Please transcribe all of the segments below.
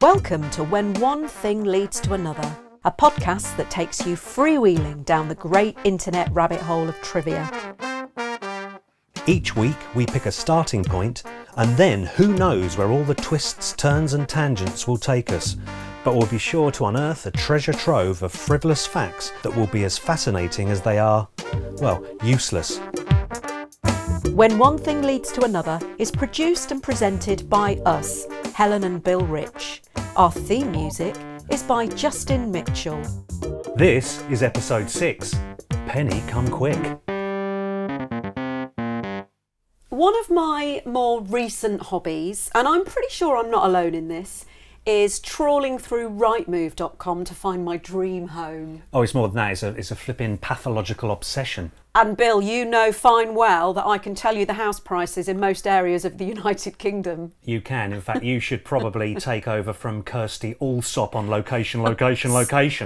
Welcome to When One Thing Leads to Another, a podcast that takes you freewheeling down the great internet rabbit hole of trivia. Each week we pick a starting point, and then who knows where all the twists, turns and tangents will take us. But we'll be sure to unearth a treasure trove of frivolous facts that will be as fascinating as they are, well, useless. When One Thing Leads to Another is produced and presented by us, Helen and Bill Rich. Our theme music is by Justin Mitchell. This is episode 6, Penny Come Quick. One of my more recent hobbies, and I'm pretty sure I'm not alone in this, is trawling through rightmove.com to find my dream home. Oh, it's more than that. It's a flipping pathological obsession. And Bill, you know fine well that I can tell you the house prices in most areas of the United Kingdom. You can. In fact, you should probably take over from Kirsty Allsop on location.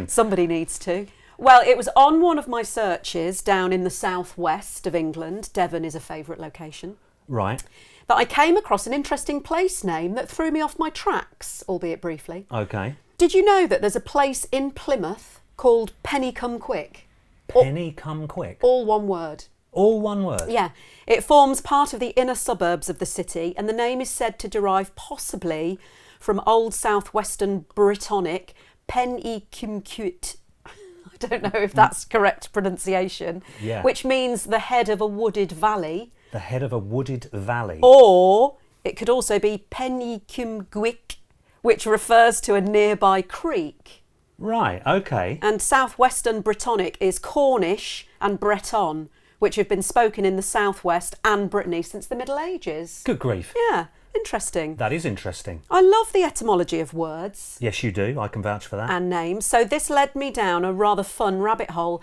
Somebody needs to. Well, it was on one of my searches down in the southwest of England. Devon is a favourite location. Right. That I came across an interesting place name that threw me off my tracks, albeit briefly. Okay. Did you know that there's a place in Plymouth called Penny Come Quick? Penny Come Quick? All one word. All one word? Yeah. It forms part of the inner suburbs of the city, and the name is said to derive possibly from Old Southwestern Brittonic Penny Cum Quit. I don't know if that's correct pronunciation. Yeah. Which means the head of a wooded valley. The head of a wooded valley. Or it could also be Penny Cum Gwick, which refers to a nearby creek. Right, okay. And southwestern Brittonic is Cornish and Breton, which have been spoken in the southwest and Brittany since the Middle Ages. Good grief. Yeah, interesting. That is interesting. I love the etymology of words. Yes, you do. I can vouch for that. And names. So this led me down a rather fun rabbit hole.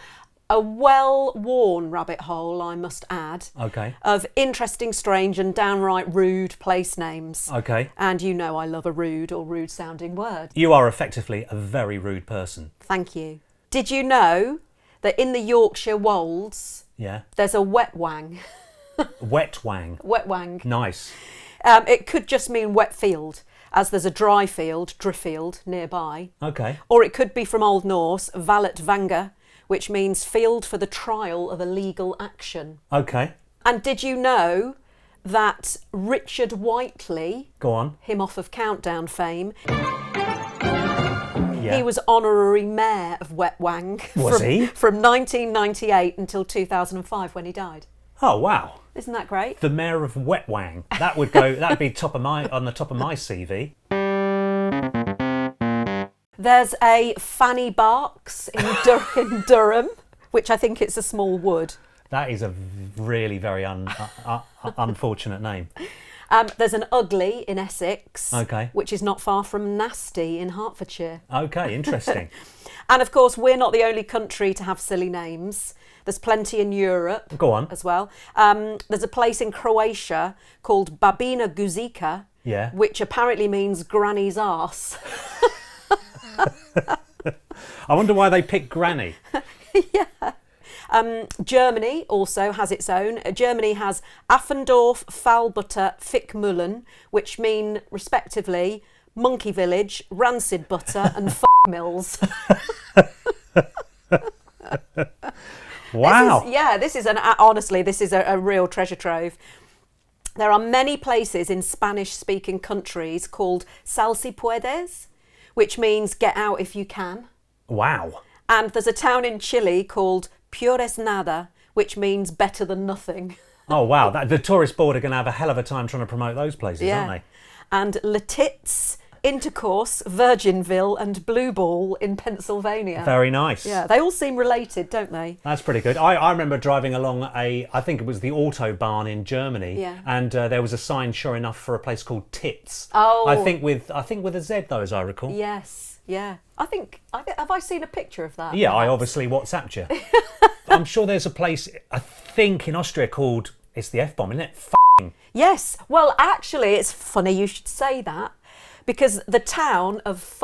A well-worn rabbit hole, I must add, Okay. of interesting, strange and downright rude place names. Okay. And you know I love a rude or rude-sounding word. You are effectively a very rude person. Thank you. Did you know that in the Yorkshire Wolds, Yeah. there's a wet wang? Wet wang. Wet wang. Nice. It could just mean wet field, as there's a dry field, driffield, nearby. Okay. Or it could be from Old Norse, valet vanga, which means field for the trial of a legal action. Okay. And did you know that Richard Whiteley, Go on. him off of Countdown fame, Yeah. he was honorary mayor of Wet Wang. Was he? From 1998 until 2005 when he died. Oh, wow. Isn't that great? The mayor of Wet Wang. That would go. That'd be on the top of my CV. There's a Fanny Barks in Durham, which I think it's a small wood. That is a really very unfortunate name. There's an Ugly in Essex, Okay. which is not far from Nasty in Hertfordshire. Okay, interesting. And of course, we're not the only country to have silly names. There's plenty in Europe Go on. as well. There's a place in Croatia called Babina Guzica, Yeah. which apparently means granny's arse. I wonder why they picked Granny. Yeah. Germany also has its own. Germany has Affendorf, Faulbutter, Fickmullen, which mean respectively Monkey Village, Rancid Butter and Mills. Wow. This is a real treasure trove. There are many places in Spanish-speaking countries called Sal si puedes, which means get out if you can. Wow. And there's a town in Chile called Peores Nada, which means better than nothing. Oh, wow. The tourist board are going to have a hell of a time trying to promote those places, aren't they? And Letitz, Intercourse, Virginville and Blue Ball in Pennsylvania. Very nice. Yeah, they all seem related, don't they? That's pretty good. I remember driving along I think it was the Autobahn in Germany, Yeah. and there was a sign, sure enough, for a place called Tits. Oh. I think with a Z though, as I recall. Yes, yeah. Have I seen a picture of that? Yeah, I perhaps? obviously WhatsApped you. I'm sure there's a place, I think in Austria called, it's the F-bomb, isn't it? Yes. Well, actually, it's funny you should say that, because the town of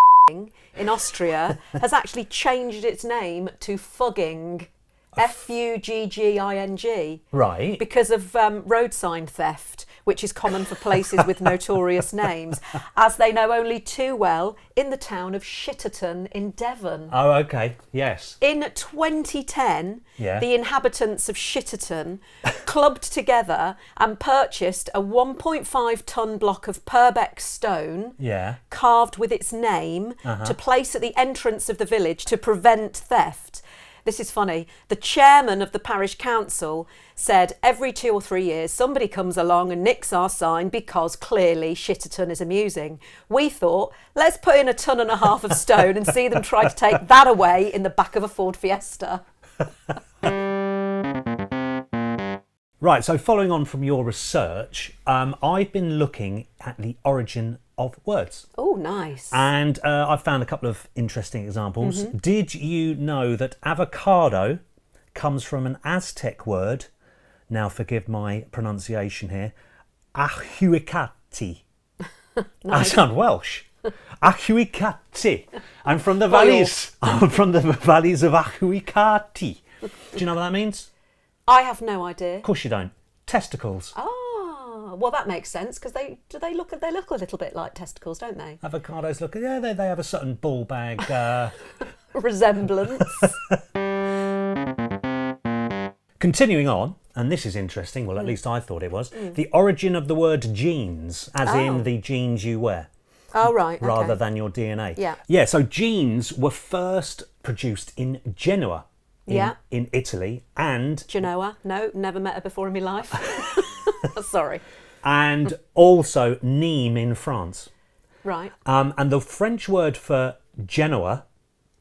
in Austria has actually changed its name to Fugging. Fugging. Right. Because of road sign theft, which is common for places with notorious names, as they know only too well in the town of Shitterton in Devon. Oh, okay. Yes. In 2010, Yeah. the inhabitants of Shitterton clubbed together and purchased a 1.5-ton block of Purbeck stone Yeah. carved with its name to place at the entrance of the village to prevent theft. This is funny. The chairman of the parish council said every 2 or 3 years somebody comes along and nicks our sign because clearly Shitterton is amusing. We thought, let's put in 1.5 tons of stone and see them try to take that away in the back of a Ford Fiesta. Right, so following on from your research, I've been looking at the origin of words. Oh, nice. And I've found a couple of interesting examples. Did you know that avocado comes from an Aztec word, now forgive my pronunciation here, ahuicati. I sound Welsh. Ahuicati. I'm from the valleys. I'm from the valleys of Ahuicati. Do you know what that means? I have no idea. Of course you don't. Testicles. Ah, well that makes sense because they look a little bit like testicles, don't they? Avocados look, yeah, they have a certain ball bag. Resemblance. Continuing on, and this is interesting, well at least I thought it was, the origin of the word genes, as in the genes you wear, Oh right. rather Okay. than your DNA. Yeah. Yeah, so genes were first produced in Genoa. In Italy, and Genoa. No, never met her before in my life. Sorry. and also Nîmes in France. Right. And the French word for Genoa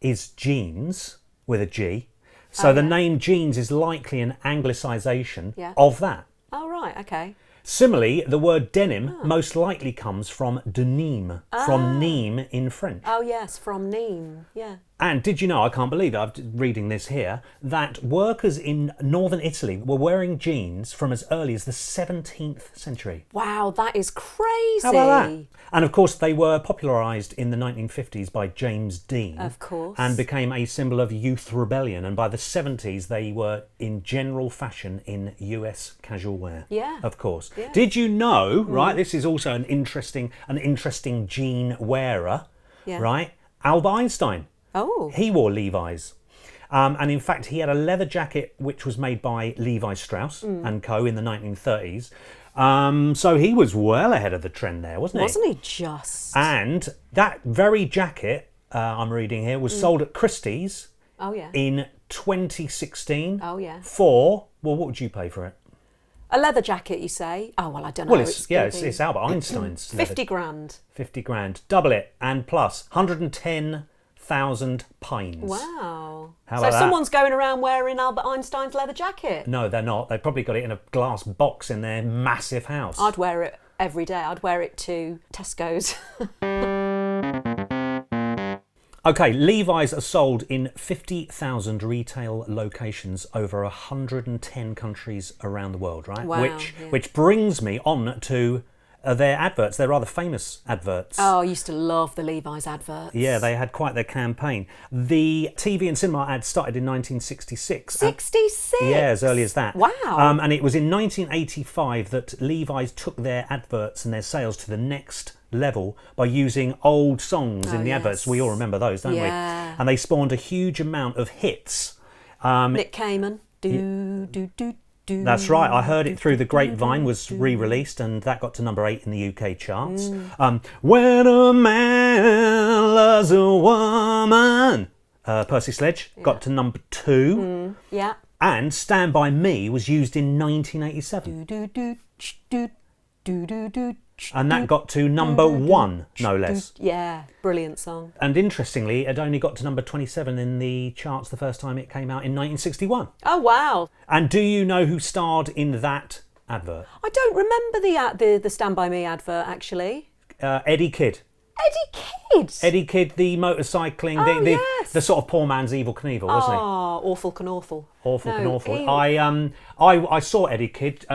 is jeans with a G. So the name jeans is likely an anglicisation of that. Oh right. Okay. Similarly, the word denim most likely comes from denim, from Nîmes in French. Oh yes, from Nîmes. Yeah. And did you know, I can't believe it, I'm reading this here, that workers in northern Italy were wearing jeans from as early as the 17th century. Wow, that is crazy. How about that? And of course they were popularised in the 1950s by James Dean. Of course. And became a symbol of youth rebellion. And by the 70s they were in general fashion in US casual wear. Yeah. Of course. Yeah. Did you know, right, this is also an interesting jean wearer, right? Albert Einstein. Oh. He wore Levi's. And in fact, he had a leather jacket which was made by Levi Strauss and Co. in the 1930s. So he was well ahead of the trend there, wasn't he? Wasn't he just? And that very jacket, I'm reading here, was sold at Christie's Oh yeah. in 2016 Oh yeah. for, well, what would you pay for it? A leather jacket, you say? Oh well, I don't know. Well, it's Albert Einstein's. 50 grand. 50 grand. Double it and plus 110,000 pints. Wow. How So about that? someone's going around wearing Albert Einstein's leather jacket. No, they're not. They probably got it in a glass box in their massive house. I'd wear it every day. I'd wear it to Tesco's. Okay, Levi's are sold in 50,000 retail locations over 110 countries around the world, right? Wow, Which brings me on to their adverts. They're rather famous adverts. Oh, I used to love the Levi's adverts. Yeah, they had quite their campaign. The TV and cinema ad started in 1966. 66? Yeah, as early as that. Wow. And it was in 1985 that Levi's took their adverts and their sales to the next level by using old songs in the adverts. We all remember those, don't we? And they spawned a huge amount of hits. Nick Cayman. Do, do, do, do. That's right. I heard it through the grapevine, was re-released, and that got to number 8 in the UK charts. When a man loves a woman, Percy Sledge got to number 2. Yeah. And Stand By Me was used in 1987. Do, do, do, do, do, do. And that got to number 1, no less. Yeah, brilliant song. And interestingly, it only got to number 27 in the charts the first time it came out in 1961. Oh, wow. And do you know who starred in that advert? I don't remember the Stand By Me advert, actually. Eddie Kidd. Eddie Kidd? Eddie Kidd, the motorcycling, yes. the sort of poor man's Evel Knievel, wasn't he? Oh, awful can awful. Awful No, and awful. he- I saw Eddie Kidd.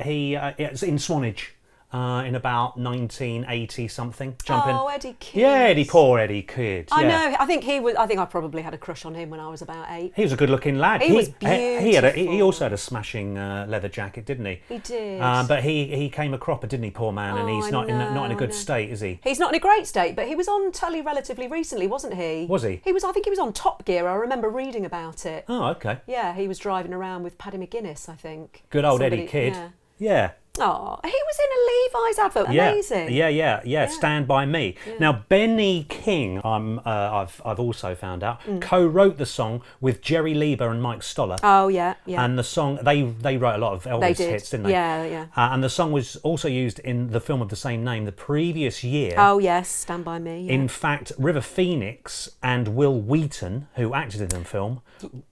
He it's in Swanage. in about 1980 something. Oh, Eddie Kidd. Yeah, poor Eddie Kidd. I yeah. know. I think I probably had a crush on him when I was about 8. He was a good-looking lad. He was beautiful. He also had a smashing leather jacket, didn't he? He did. But he came a cropper, didn't he, poor man? And he's not in a good state, is he? He's not in a great state, but he was on telly relatively recently, wasn't he? Was he? I think he was on Top Gear. I remember reading about it. Oh, okay. Yeah, he was driving around with Paddy McGuinness, I think. Good old Eddie Kidd. Yeah. Oh, he was in a Levi's advert. Amazing. Yeah. Stand By Me. Yeah. Now, Benny King, I've also found out, co-wrote the song with Jerry Lieber and Mike Stoller. Oh, yeah. And the song, they wrote a lot of Elvis hits, didn't they? Yeah. And the song was also used in the film of the same name the previous year. Oh, yes, Stand By Me. Yeah. In fact, River Phoenix and Will Wheaton, who acted in the film,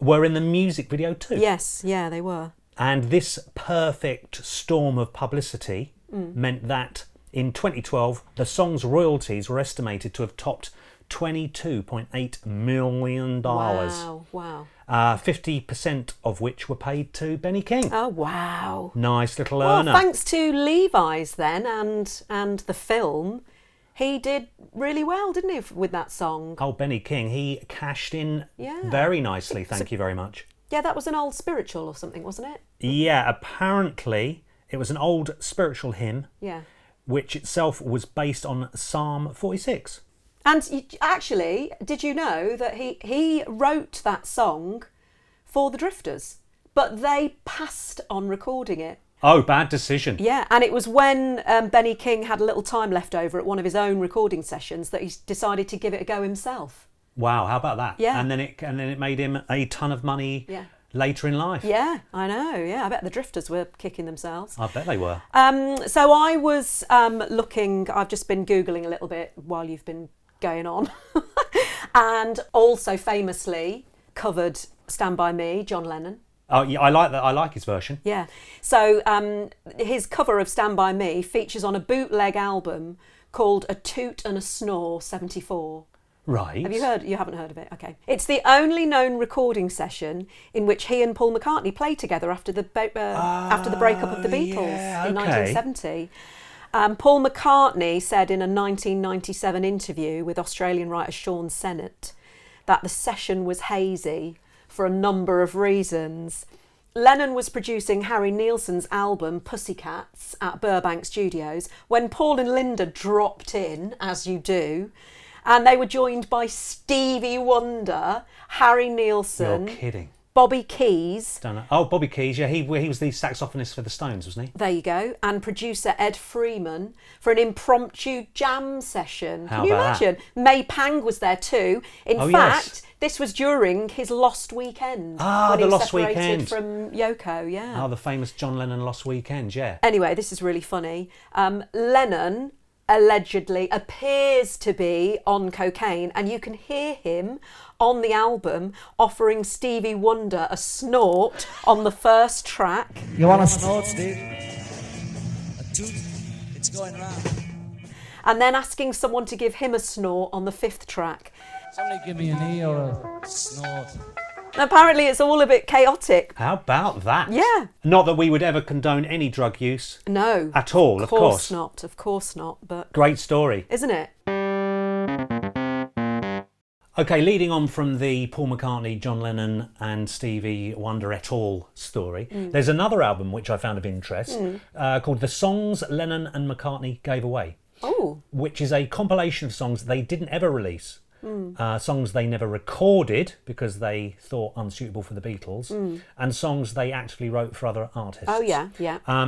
were in the music video too. Yes, yeah, they were. And this perfect storm of publicity meant that in 2012, the song's royalties were estimated to have topped $22.8 million. Wow. 50% of which were paid to Benny King. Oh, wow. Nice little earner. Well, thanks to Levi's then and the film, he did really well, didn't he, with that song? Oh, Benny King, he cashed in very nicely, thank you very much. Yeah, that was an old spiritual or something, wasn't it? Yeah, apparently it was an old spiritual hymn, which itself was based on Psalm 46. And actually, did you know that he wrote that song for the Drifters, but they passed on recording it? Oh, bad decision. Yeah, and it was when Benny King had a little time left over at one of his own recording sessions that he decided to give it a go himself. Wow, how about that? Yeah. And then it made him a ton of money later in life. Yeah, I know. Yeah, I bet the Drifters were kicking themselves. I bet they were. So I was looking, I've just been Googling a little bit while you've been going on. And also famously covered Stand By Me, John Lennon. Oh, yeah, I like that. I like his version. Yeah. So his cover of Stand By Me features on a bootleg album called A Toot and a Snore 74. Right. Have you heard? You haven't heard of it? Okay. It's the only known recording session in which he and Paul McCartney played together after the breakup of the Beatles in 1970. Paul McCartney said in a 1997 interview with Australian writer Sean Sennett that the session was hazy for a number of reasons. Lennon was producing Harry Nilsson's album Pussycats at Burbank Studios when Paul and Linda dropped in, as you do, and they were joined by Stevie Wonder, Harry Nilsson. You're kidding. Bobby Keys. Don't know. Oh, Bobby Keys, yeah, he was the saxophonist for the Stones, wasn't he? There you go. And producer Ed Freeman for an impromptu jam session. How Can you about imagine? May Pang was there too. In fact, this was during his Lost Weekend. When the he was Lost separated Weekend. from Yoko, yeah. Oh, the famous John Lennon Lost Weekend, yeah. Anyway, this is really funny. Lennon allegedly appears to be on cocaine, and you can hear him on the album offering Stevie Wonder a snort on the first track. You want a snort, Steve? A toot? It's going round. And then asking someone to give him a snort on the fifth track. Somebody give me an E or a snort. Apparently it's all a bit chaotic. How about that? Yeah. Not that we would ever condone any drug use. No. At all, of course. Of course not, but... Great story. Isn't it? Okay, leading on from the Paul McCartney, John Lennon and Stevie Wonder et al. Story, there's another album which I found of interest called The Songs Lennon and McCartney Gave Away. Oh. Which is a compilation of songs they didn't ever release. Songs they never recorded because they thought unsuitable for the Beatles, and songs they actually wrote for other artists. Oh, yeah.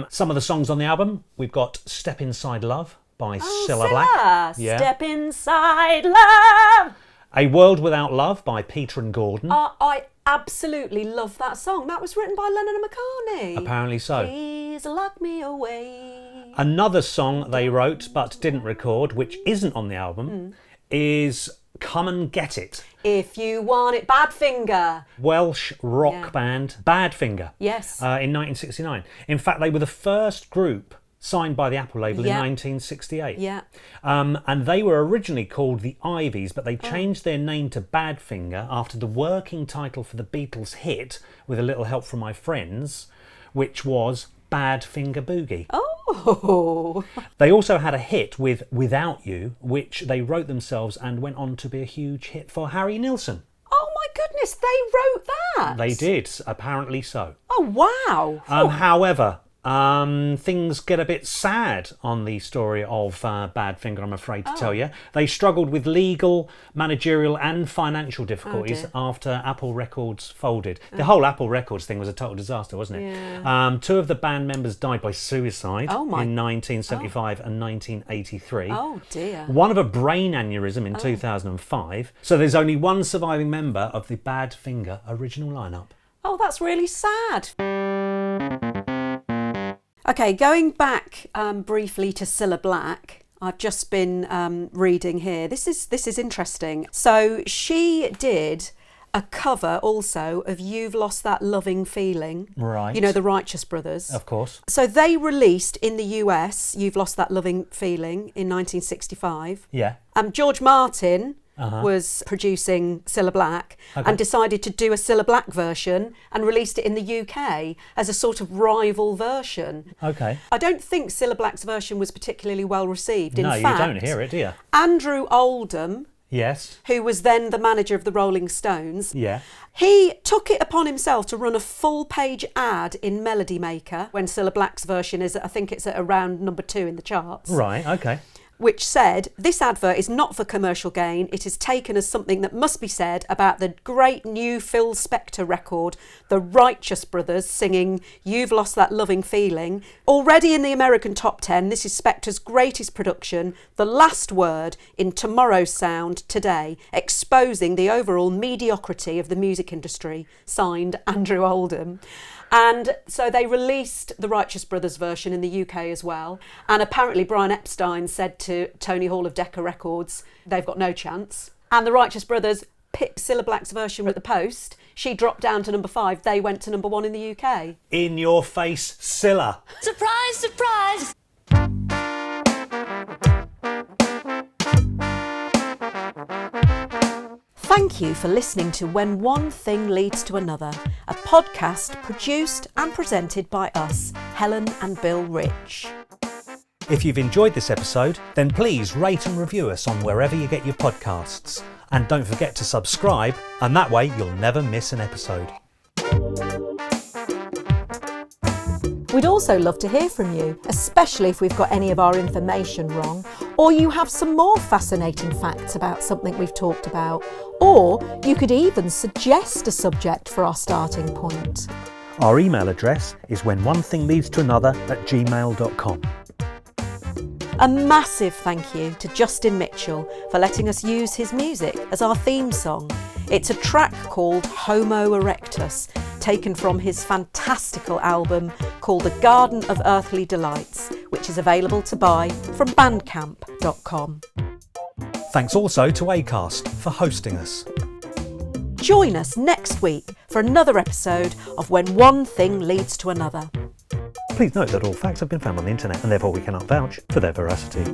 Some of the songs on the album, we've got Step Inside Love by Cilla Black. Yeah. Step Inside Love. A World Without Love by Peter and Gordon. I absolutely love that song. That was written by Lennon and McCartney. Apparently so. Please lock me away. Another song they wrote but didn't record, which isn't on the album, is Come and Get It. If you want it, Badfinger. Welsh rock band Badfinger. Yes. In 1969. In fact, they were the first group signed by the Apple label in 1968. Yeah. And they were originally called the Ivies, but they changed their name to Badfinger after the working title for the Beatles hit, with a little help from my friends, which was Badfinger Boogie. Oh. Oh. They also had a hit with Without You, which they wrote themselves and went on to be a huge hit for Harry Nilsson. Oh my goodness, they wrote that? They did, apparently so. Oh wow. However, things get a bit sad on the story of Badfinger, I'm afraid to tell you. They struggled with legal, managerial and financial difficulties after Apple Records folded. The whole Apple Records thing was a total disaster, wasn't it? Yeah. 2 of the band members died by suicide Oh, my- in 1975 and 1983. Oh dear. One of a brain aneurysm in 2005. So there's only one surviving member of the Badfinger original lineup. Oh, that's really sad. Okay, going back briefly to Cilla Black, I've just been reading here. This is interesting. So she did a cover also of You've Lost That Loving Feeling. Right. You know, the Righteous Brothers. Of course. So they released in the US You've Lost That Loving Feeling in 1965. Yeah. George Martin was producing Cilla Black and decided to do a Cilla Black version and released it in the UK as a sort of rival version. Okay. I don't think Cilla Black's version was particularly well received. In No, fact, you don't hear it, do you? Andrew Oldham, Yes. who was then the manager of the Rolling Stones, Yeah. he took it upon himself to run a full-page ad in Melody Maker when Cilla Black's version is, I think it's at around number 2 in the charts. Right, okay. Which said, this advert is not for commercial gain. It is taken as something that must be said about the great new Phil Spector record, the Righteous Brothers singing You've Lost That Loving Feeling. Already in the American top 10, this is Spector's greatest production, the last word in Tomorrow's Sound today, exposing the overall mediocrity of the music industry. Signed, Andrew Oldham. And so they released the Righteous Brothers version in the UK as well. And apparently Brian Epstein said to Tony Hall of Decca Records, they've got no chance. And the Righteous Brothers picked Cilla Black's version at the post. She dropped down to number 5. They went to number 1 in the UK. In your face, Cilla. Surprise, surprise! Thank you for listening to When One Thing Leads to Another, a podcast produced and presented by us, Helen and Bill Rich. If you've enjoyed this episode, then please rate and review us on wherever you get your podcasts. And don't forget to subscribe, and that way you'll never miss an episode. We'd also love to hear from you, especially if we've got any of our information wrong, or you have some more fascinating facts about something we've talked about, or you could even suggest a subject for our starting point. Our email address is whenonethingleads@gmail.com. A massive thank you to Justin Mitchell for letting us use his music as our theme song. It's a track called Homo Erectus, taken from his fantastical album called The Garden of Earthly Delights, which is available to buy from bandcamp.com. Thanks also to Acast for hosting us. Join us next week for another episode of When One Thing Leads to Another. Please note that all facts have been found on the internet and therefore we cannot vouch for their veracity.